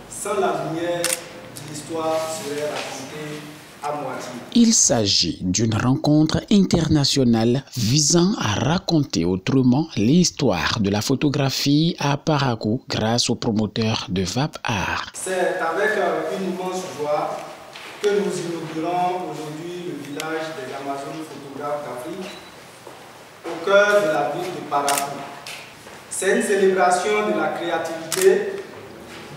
sans la lumière, l'histoire serait racontée à moitié. Il s'agit d'une rencontre internationale visant à raconter autrement l'histoire de la photographie à Parakou grâce aux promoteurs de VAP Art. C'est avec une immense joie que nous inaugurons aujourd'hui le village des Amazones photographes d'Afrique au cœur de la ville de Parakou. C'est une célébration de la créativité,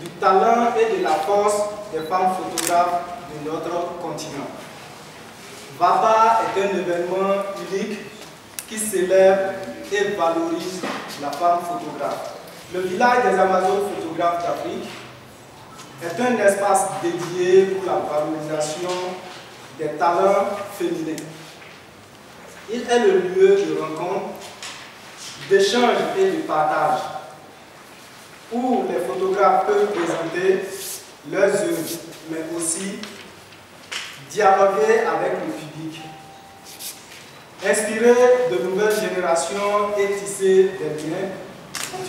du talent et de la force des femmes photographes de notre continent. VAPA est un événement unique qui célèbre et valorise la femme photographe. Le village des Amazones photographes d'Afrique est un espace dédié pour la valorisation des talents féminins. Il est le lieu de rencontre, d'échange et de partage, où les photographes peuvent présenter leurs œuvres, mais aussi dialoguer avec le public, inspirer de nouvelles générations et tisser des liens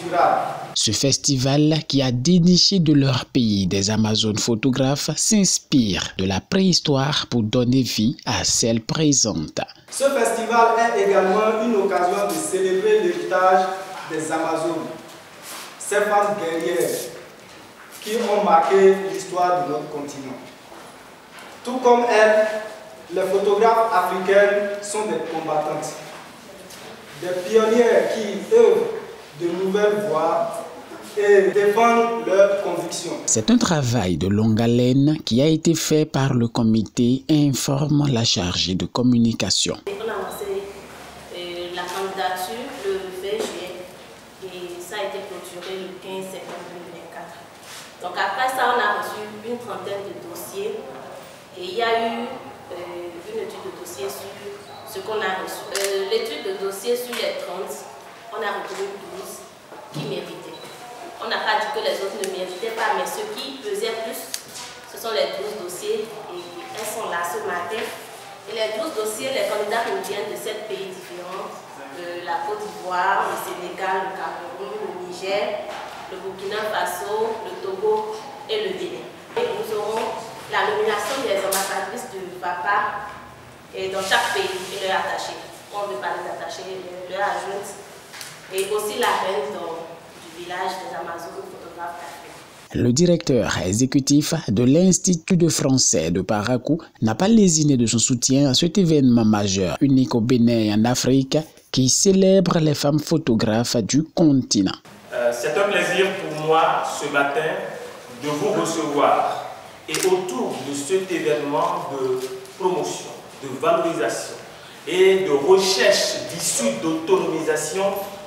durables. Ce festival qui a déniché de leur pays des Amazones photographes s'inspire de la préhistoire pour donner vie à celle présente. Ce festival est également une occasion de célébrer l'héritage des Amazones, ces femmes guerrières qui ont marqué l'histoire de notre continent. Tout comme elles, les photographes africaines sont des combattantes, des pionnières qui œuvrent de nouvelles voies et défendent leurs convictions. C'est un travail de longue haleine qui a été fait par le comité, informe la chargée de communication. On a lancé la candidature le 20 juillet et ça a été clôturé le 15 septembre 2024. Donc après ça, on a reçu une trentaine de dossiers et il y a eu une étude de dossier sur ce qu'on a reçu. L'étude de dossier sur les 30, on a retenu 12 qui méritaient. On n'a pas dit que les autres ne méritaient pas, mais ceux qui pesaient plus, ce sont les 12 dossiers et elles sont là ce matin. Et les 12 dossiers, les candidats nous viennent de 7 pays différents, de la Côte d'Ivoire, le Sénégal, le Cameroun, le Niger, le Burkina Faso, le Togo et le Bénin. Et nous aurons la nomination des ambassadrices de VAPA et dans chaque pays et leur attaché. On veut parler d'attaché, leur adjointe et aussi la reine du village des Amazones photographes d'Afrique. Le directeur exécutif de l'Institut de français de Parakou n'a pas lésiné de son soutien à cet événement majeur unique au Bénin et en Afrique qui célèbre les femmes photographes du continent. C'est un plaisir pour moi ce matin de vous recevoir et autour de cet événement de promotion, de valorisation et de recherche d'issues d'autonomisation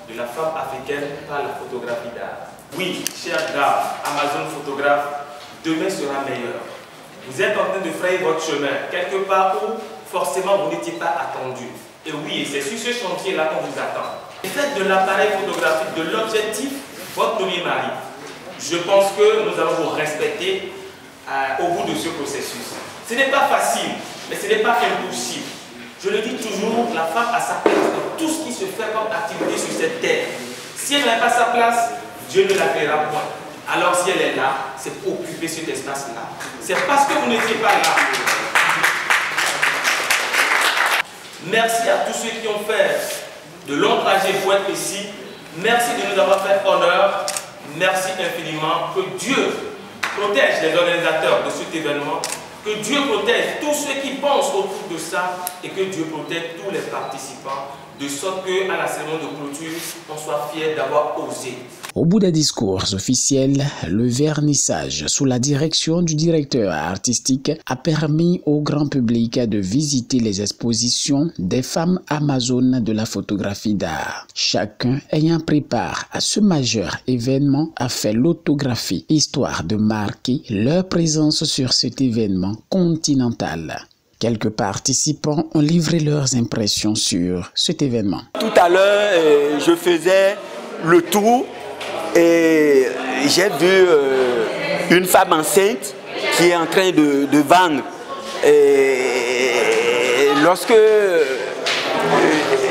de la femme africaine par la photographie d'art. Oui, chers dames, Amazon photographe, demain sera meilleur. Vous êtes en train de frayer votre chemin, quelque part où forcément vous n'étiez pas attendu. Et oui, c'est sur ce chantier-là qu'on vous attend. Faites de l'appareil photographique, de l'objectif, votre premier mari. Je pense que nous allons vous respecter au bout de ce processus. Ce n'est pas facile, mais ce n'est pas impossible. Je le dis toujours, la femme a sa place dans tout ce qui se fait comme activité sur cette terre. Si elle n'a pas sa place, Dieu ne la créera point. Alors si elle est là, c'est pour occuper cet espace-là. C'est parce que vous n'étiez pas là. Merci à tous ceux qui ont fait de longs trajets pour être ici. Merci de nous avoir fait honneur. Merci infiniment. Que Dieu protège les organisateurs de cet événement. Que Dieu protège tous ceux qui pensent autour de ça et que Dieu protège tous les participants de sorte qu'à la cérémonie de clôture, on soit fiers d'avoir osé. Au bout des discours officiels, le vernissage sous la direction du directeur artistique a permis au grand public de visiter les expositions des femmes amazones de la photographie d'art. Chacun ayant pris part à ce majeur événement a fait l'autographie, histoire de marquer leur présence sur cet événement continental. Quelques participants ont livré leurs impressions sur cet événement. Tout à l'heure, je faisais le tour et j'ai vu une femme enceinte qui est en train de vendre. Et lorsque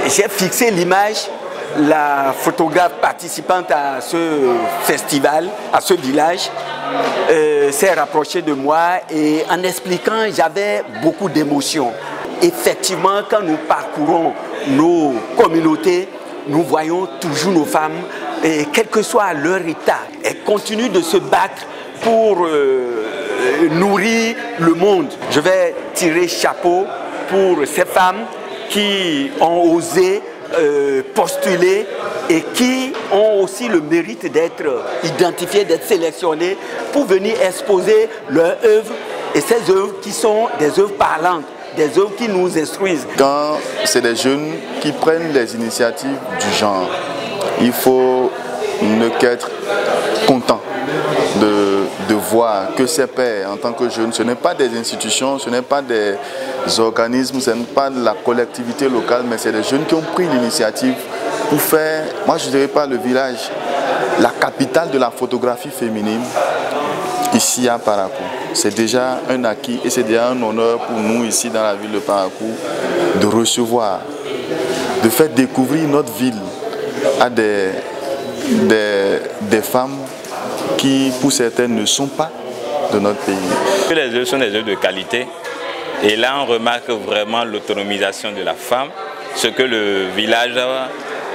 j'ai fixé l'image, la photographe participante à ce festival, à ce village, s'est rapprochée de moi et en expliquant, j'avais beaucoup d'émotions. Effectivement, quand nous parcourons nos communautés, nous voyons toujours nos femmes, et quel que soit leur état, elles continuent de se battre pour nourrir le monde. Je vais tirer chapeau pour ces femmes qui ont osé postuler et qui ont aussi le mérite d'être identifiées, d'être sélectionnées pour venir exposer leurs œuvres, et ces œuvres qui sont des œuvres parlantes, des œuvres qui nous instruisent. Quand c'est des jeunes qui prennent les initiatives du genre, il faut ne qu'être content de voir que ces pairs, en tant que jeunes, ce n'est pas des institutions, ce n'est pas des organismes, ce n'est pas de la collectivité locale, mais c'est des jeunes qui ont pris l'initiative pour faire, moi je ne dirais pas le village, la capitale de la photographie féminine, ici à Parakou. C'est déjà un acquis et c'est déjà un honneur pour nous ici dans la ville de Parakou de recevoir, de faire découvrir notre ville à des femmes qui, pour certaines, ne sont pas de notre pays. Les œuvres sont des œuvres de qualité et là on remarque vraiment l'autonomisation de la femme, ce que le village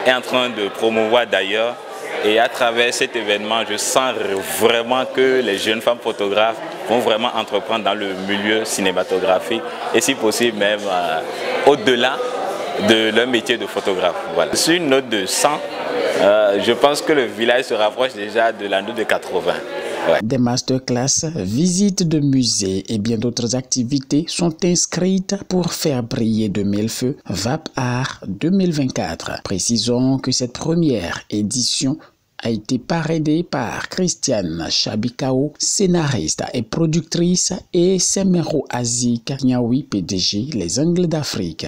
est en train de promouvoir d'ailleurs. Et à travers cet événement, je sens vraiment que les jeunes femmes photographes vont vraiment entreprendre dans le milieu cinématographique et si possible même au-delà de leur métier de photographe. Voilà. Sur une note de 100, je pense que le village se rapproche déjà de la note de 80. Ouais. Des masterclass, visites de musées et bien d'autres activités sont inscrites pour faire briller de mille feux VAP Art 2024. Précisons que cette première édition a été parrainée par Christiane Chabikao, scénariste et productrice, et Semero Azik Niaoui, PDG Les Angles d'Afrique.